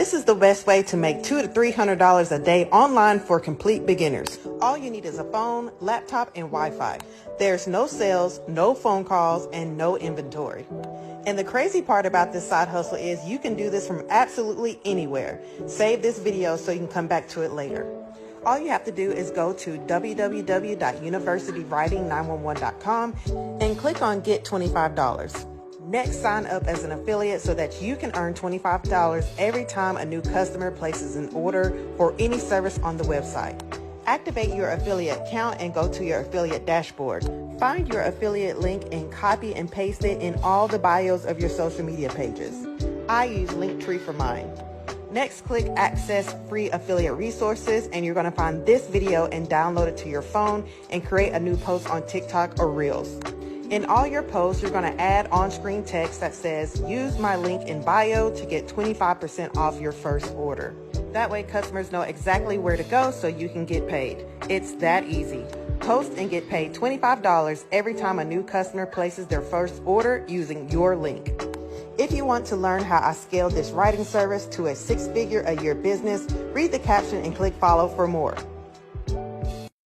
This is the best way to make $200 to $300 a day online for complete beginners. All you need is a phone, laptop, and Wi-Fi. There's no sales, no phone calls, and no inventory. And the crazy part about this side hustle is you can do this from absolutely anywhere. Save this video so you can come back to it later. All you have to do is go to www.universitywriting911.com and click on Get $25. Next, sign up as an affiliate so that you can earn $25 every time a new customer places an order for any service on the website. Activate your affiliate account and go to your affiliate dashboard. Find your affiliate link and copy and paste it in all the bios of your social media pages. I use Linktree for mine. Next, click Access Free Affiliate Resources, and you're going to find this video and download it to your phone and create a new post on TikTok or Reels. In all your posts, you're going to add on-screen text that says, use my link in bio to get 25% off your first order. That way customers know exactly where to go so you can get paid. It's that easy. Post and get paid $25 every time a new customer places their first order using your link. If you want to learn how I scaled this writing service to a 6-figure a year business, read the caption and click follow for more.